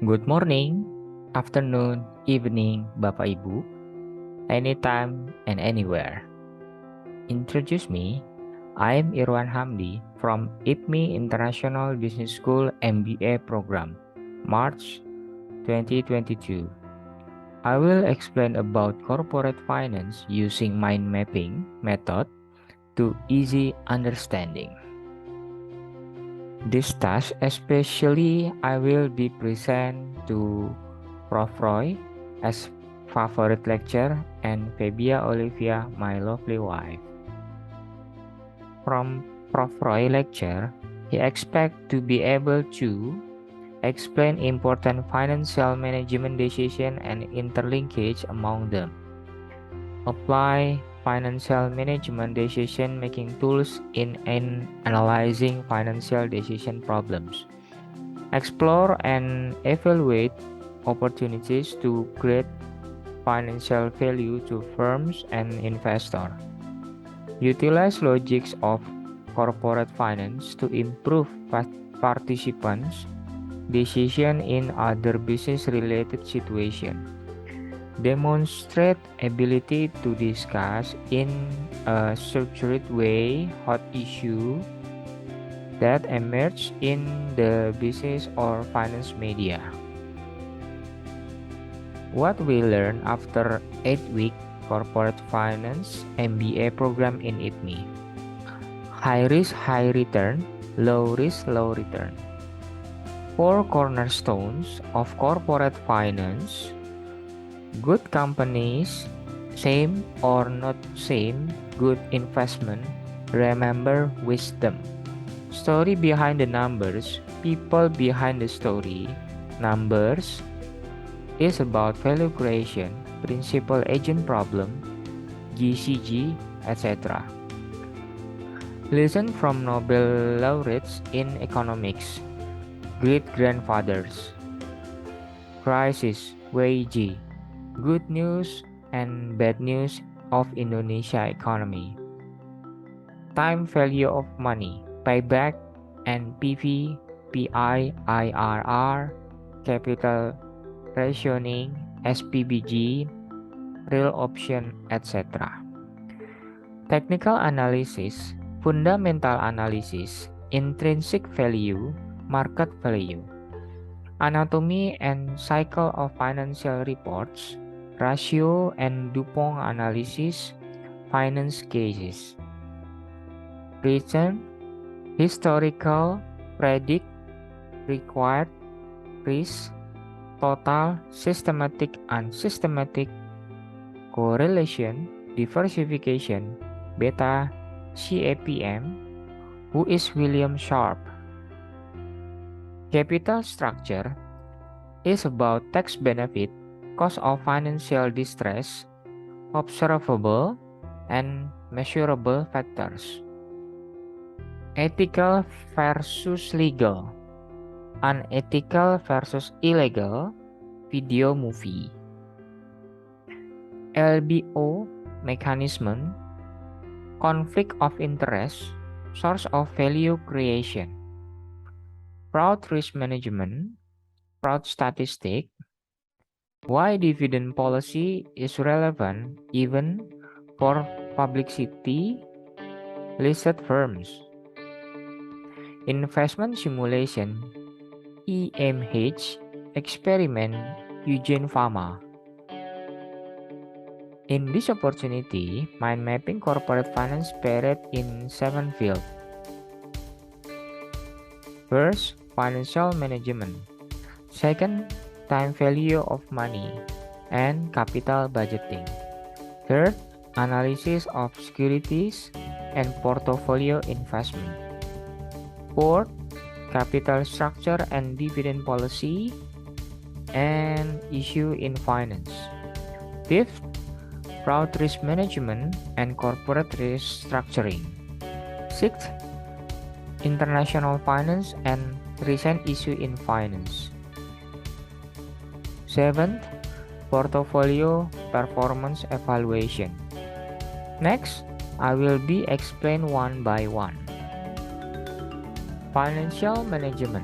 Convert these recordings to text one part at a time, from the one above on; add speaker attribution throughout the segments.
Speaker 1: Good morning, afternoon, evening, Bapak Ibu, anytime and anywhere. Introduce me, I am Irwan Hamdi from IPMI International Business School MBA program, March 2022. I will explain about corporate finance using mind mapping method to easy understanding. This task especially I will be present to Prof. Roy as favorite lecture and Fabia Olivia my lovely wife. From Prof. Roy lecture, he expect to be able to explain important financial management decision and interlinkage among them. Apply financial management decision-making tools in analyzing financial decision problems. Explore and evaluate opportunities to create financial value to firms and investors. Utilize logics of corporate finance to improve participants' decision in other business-related situations. Demonstrate ability to discuss in a structured way hot issue that emerge in the business or finance media. What we learn after 8-week corporate finance MBA program in IPMI. High risk, high return, low risk, low return. 4 cornerstones of corporate finance. Good companies, same or not same, good investment, remember wisdom. Story behind the numbers, people behind the story, numbers is about value creation, principal agent problem, GCG, etc. Listen from Nobel laureates in economics, great grandfathers. Crisis, WG, good news and bad news of Indonesia economy. Time value of money, payback, NPV, PI, IRR, capital rationing, SPBG, real option, etc. Technical analysis, fundamental analysis, intrinsic value, market value. Anatomy and cycle of financial reports, ratio and DuPont analysis, finance cases. Return, historical, predict, required, risk, total, systematic, unsystematic, correlation, diversification, beta, CAPM, who is William Sharpe. Capital structure is about tax benefit, cost of financial distress, observable and measurable factors. Ethical versus legal, unethical versus illegal, video movie. LBO mechanism, conflict of interest, source of value creation. Fraud risk management, fraud statistic, why dividend policy is relevant even for publicity listed firms. Investment simulation, EMH, experiment, Eugene Fama. In this opportunity, mind mapping corporate finance paired in 7 fields. First, financial management. Second, time value of money and capital budgeting. Third, analysis of securities and portfolio investment. Fourth, capital structure and dividend policy and issue in finance. Fifth, fraud risk management and corporate risk structuring. Sixth, international finance and recent issue in finance. Seventh, portfolio performance evaluation. Next, I will be explain one by one. Financial management.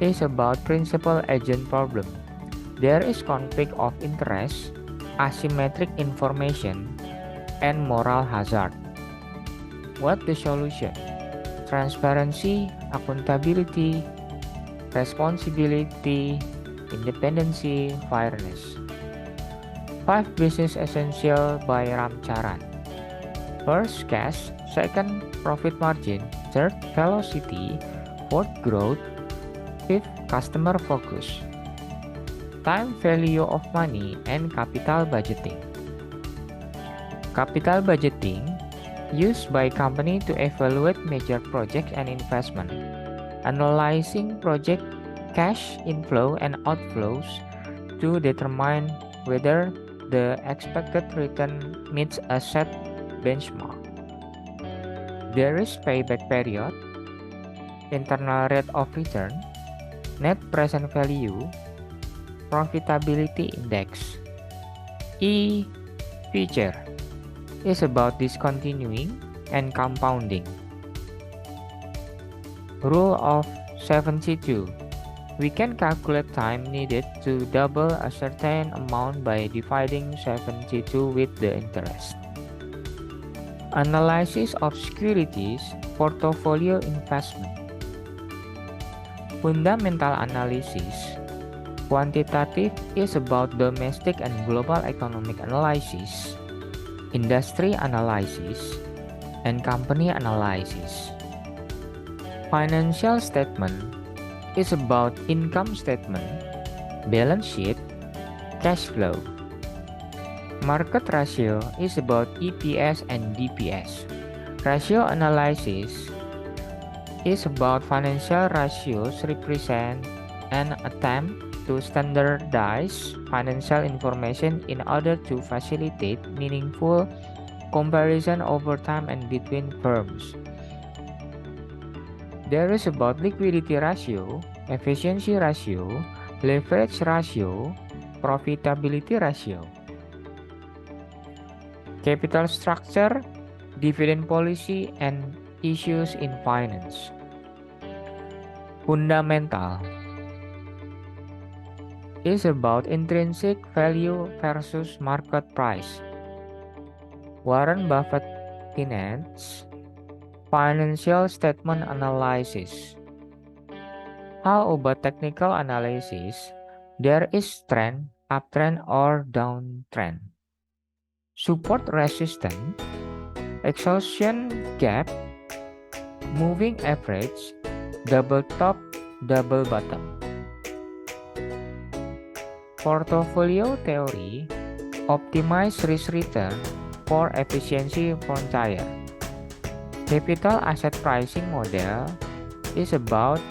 Speaker 1: is about principal-agent problem. There is conflict of interest, asymmetric information, and moral hazard. What the solution? Transparency, accountability, responsibility, independency, fairness. 5 Business Essential by Ram Charan. First, cash. Second, profit margin. Third, velocity. Fourth, growth. Fifth, customer focus. Time value of money and capital budgeting. Capital budgeting used by company to evaluate major projects and investment. Analyzing project cash inflow and outflows to determine whether the expected return meets a set benchmark. There is payback period, internal rate of return, net present value, profitability index. E feature is about discontinuing and compounding. Rule of 72. We can calculate time needed to double a certain amount by dividing 72 with the interest. Analysis of securities portfolio investment. Fundamental analysis. Quantitative is about domestic and global economic analysis, industry analysis, and company analysis. Financial statement is about income statement, balance sheet, cash flow. Market ratio is about EPS and DPS. Ratio analysis is about financial ratios represent an attempt to standardize financial information in order to facilitate meaningful comparison over time and between firms. There is about liquidity ratio, efficiency ratio, leverage ratio, profitability ratio. Capital structure, dividend policy, and issues in finance. Fundamental is about intrinsic value versus market price. Warren Buffett Finance Financial Statement Analysis. How about technical analysis? There is trend, uptrend or downtrend. Support resistance, exhaustion gap, moving average, double top, double bottom. Portfolio theory, optimize risk return for efficiency frontier. Capital asset pricing model is about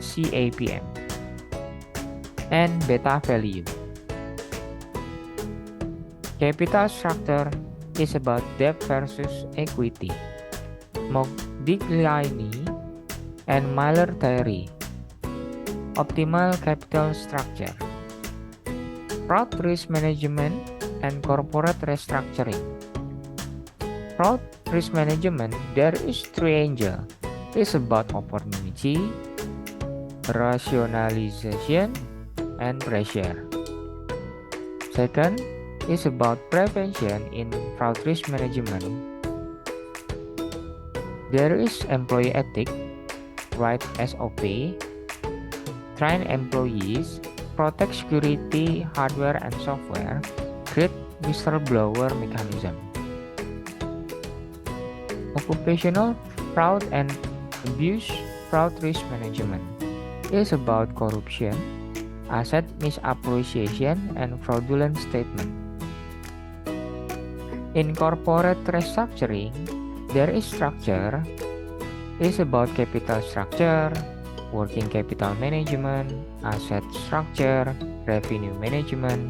Speaker 1: CAPM and beta value. Capital structure is about debt versus equity. Modigliani and Miller theory. Optimal capital structure. Fraud risk management and corporate restructuring. Fraud risk management, there is triangle. It's about opportunity, rationalization, and pressure. Second is about prevention in fraud risk management. There is employee ethic, right SOP, train employees, protect security hardware and software, create whistleblower mechanism. Occupational fraud and abuse fraud risk management is about corruption, asset misappropriation, and fraudulent statement. In corporate restructuring, there is structure, is about capital structure, working capital management, asset structure, revenue management,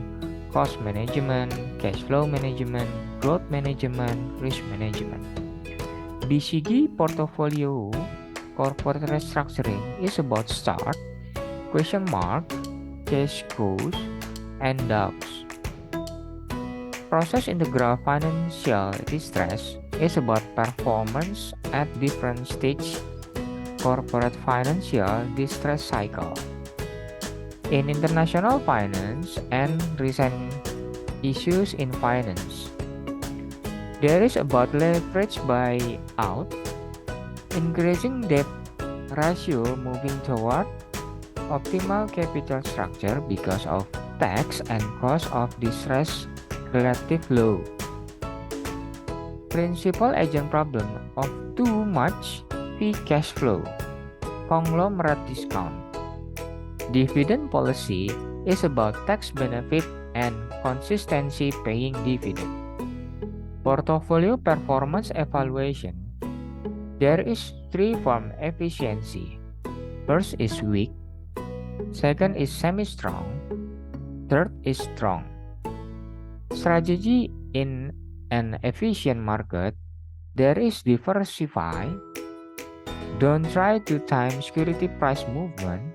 Speaker 1: cost management, cash flow management, growth management, risk management. BCG portfolio corporate restructuring is about start, question mark, cash goals, and doubts. Process integral financial distress is about performance at different stages corporate financial distress cycle. In international finance and recent issues in finance, there is about leverage buyout, increasing debt ratio moving toward optimal capital structure because of tax and cost of distress relative low. Principal agent problem of too much free cash flow, conglomerate discount. Dividend policy is about tax benefit and consistency paying dividend. Portfolio performance evaluation. There is three form efficiency. First is weak, second is semi-strong, third is strong. Strategy in an efficient market, there is diversify. Don't try to time security price movement.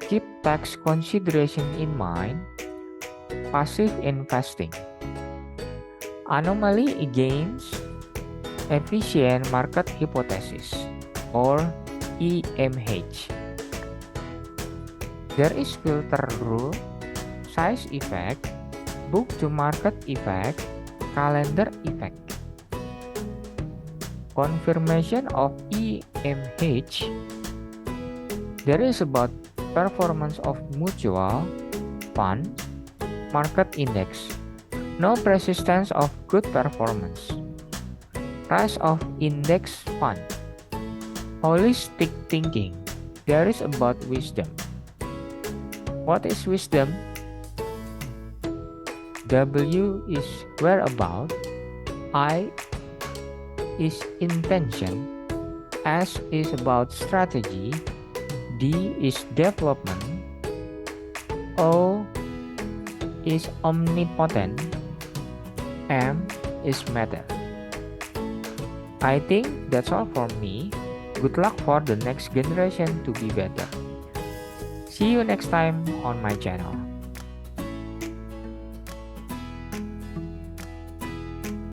Speaker 1: Keep tax consideration in mind. Passive investing. Anomaly against efficient market hypothesis or EMH. There is filter rule, size effect, book to market effect, calendar effect. Confirmation of EMH. There is about performance of mutual fund market index. No persistence of good performance. Price of index fund. Holistic thinking. There is about wisdom. What is wisdom? W is whereabout, I is intention, S is about strategy, D is development, O is omnipotent, M is matter. I think that's all for me. Good luck for the next generation to be better. See you next time on my channel.